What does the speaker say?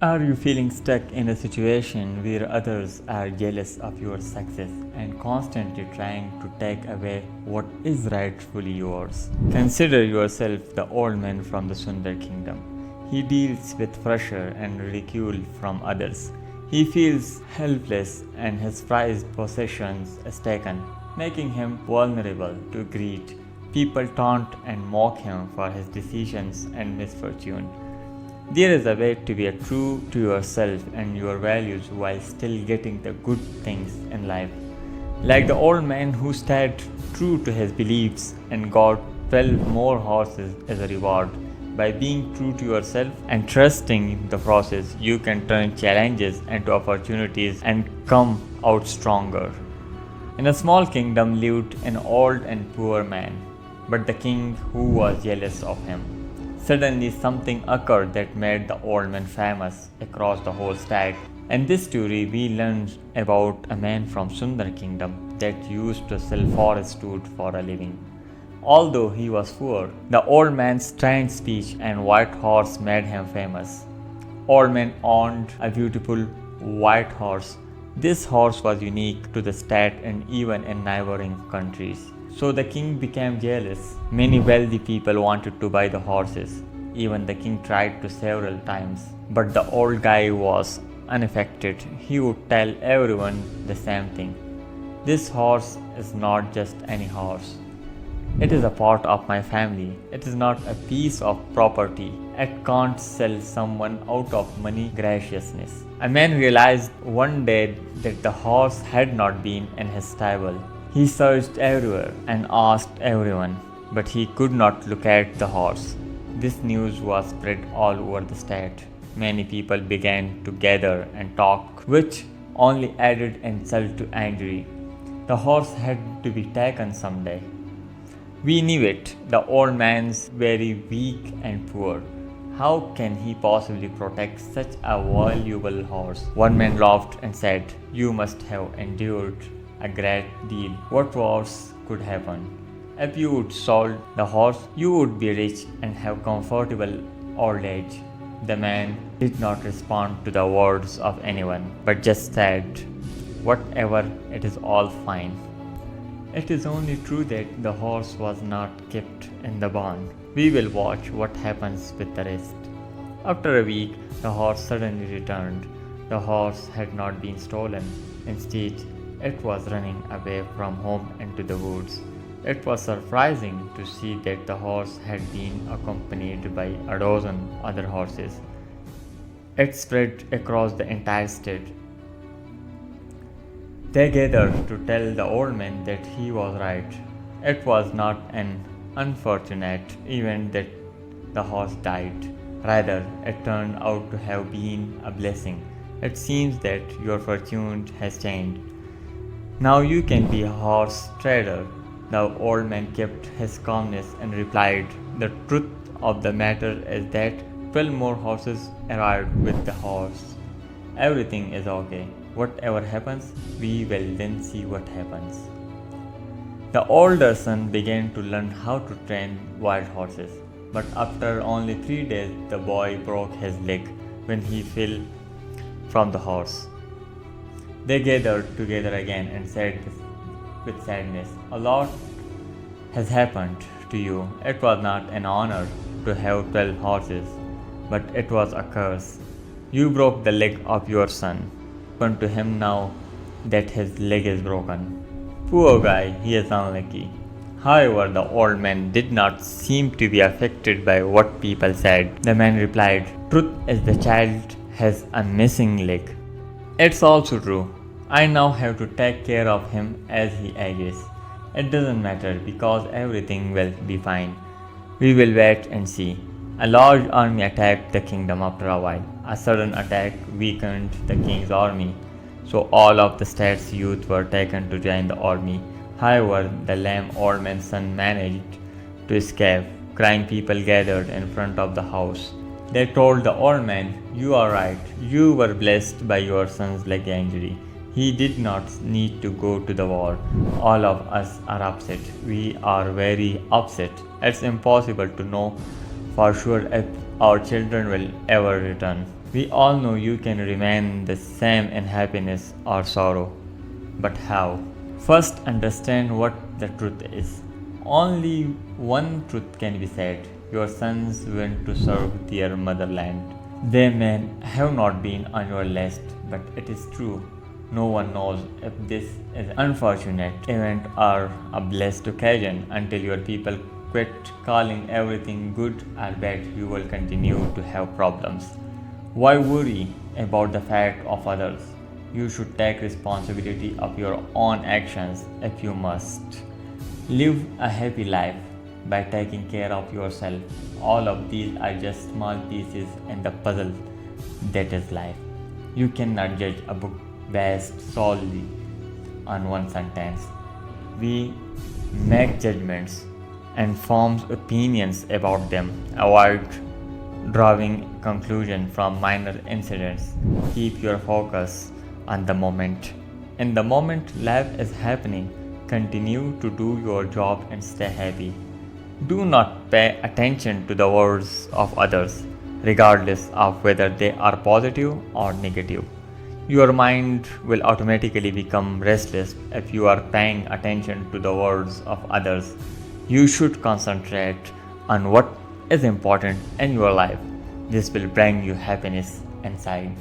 Are you feeling stuck in a situation where others are jealous of your success and constantly trying to take away what is rightfully yours? Consider yourself the old man from the Sundar kingdom. He deals with pressure and ridicule from others. He feels helpless and his prized possessions is taken, making him vulnerable to greed. People taunt and mock him for his decisions and misfortune. There is a way to be true to yourself and your values while still getting the good things in life. Like the old man who stayed true to his beliefs and got 12 more horses as a reward. By being true to yourself and trusting the process, you can turn challenges into opportunities and come out stronger. In a small kingdom lived an old and poor man, but the king who was jealous of him. Suddenly, something occurred that made the old man famous across the whole state. In this story, we learn about a man from Sundar kingdom that used to sell forest wood for a living. Although he was poor, the old man's strange speech and white horse made him famous. Old man owned a beautiful white horse. This horse was unique to the state and even in neighboring countries. So the king became jealous. Many wealthy people wanted to buy the horses. Even the king tried to several times. But the old guy was unaffected. He would tell everyone the same thing. This horse is not just any horse. It is a part of my family. It is not a piece of property. It can't sell someone out of money graciousness. A man realized one day that the horse had not been in his stable. He searched everywhere and asked everyone, but he could not locate the horse. This news was spread all over the state. Many people began to gather and talk, which only added insult to injury. The horse had to be taken someday. We knew it. The old man's very weak and poor. How can he possibly protect such a valuable horse? One man laughed and said, "You must have endured a great deal. What worse could happen? If you would sold the horse, you would be rich and have comfortable old age." The man did not respond to the words of anyone, but just said, "Whatever, it is all fine." It is only true that the horse was not kept in the barn. We will watch what happens with the rest. After a week, the horse suddenly returned. The horse had not been stolen. Instead, it was running away from home into the woods. It was surprising to see that the horse had been accompanied by a dozen other horses. It spread across the entire state. They gathered to tell the old man that he was right. It was not an unfortunate event that the horse died. Rather, it turned out to have been a blessing. It seems that your fortune has changed. Now you can be a horse trader. The old man kept his calmness and replied, "The truth of the matter is that 12 more horses arrived with the horse. Everything is okay. Whatever happens, we will then see what happens." The older son began to learn how to train wild horses, but after only 3 days, the boy broke his leg when he fell from the horse. They gathered together again and said with sadness, "A lot has happened to you. It was not an honor to have 12 horses, but it was a curse. You broke the leg of your son. Happen to him now that his leg is broken. Poor guy, he is unlucky." However, the old man did not seem to be affected by what people said. The man replied, "Truth is the child has a missing leg. It's also true. I now have to take care of him as he ages. It doesn't matter because everything will be fine. We will wait and see." A large army attacked the kingdom after a while. A sudden attack weakened the king's army, so all of the state's youth were taken to join the army. However, the lame old man's son managed to escape. Crying people gathered in front of the house. They told the old man, "You are right. You were blessed by your son's leg injury. He did not need to go to the war. All of us are upset. We are very upset. It's impossible to know for sure if our children will ever return." We all know you can remain the same in happiness or sorrow. But how? First, understand what the truth is. Only one truth can be said. Your sons went to serve their motherland. They may have not been on your list, but it is true. No one knows if this is an unfortunate event or a blessed occasion until your people quit calling everything good or bad. You will continue to have problems. Why worry about the fate of others? You should take responsibility of your own actions if you must. Live a happy life by taking care of yourself. All of these are just small pieces in the puzzle that is life. You cannot judge a book based solely on one sentence. We make judgments and form opinions about them. Avoid drawing conclusions from minor incidents. Keep your focus on the moment. In the moment life is happening, continue to do your job and stay happy. Do not pay attention to the words of others, regardless of whether they are positive or negative. Your mind will automatically become restless if you are paying attention to the words of others. You should concentrate on what is important in your life. This will bring you happiness inside.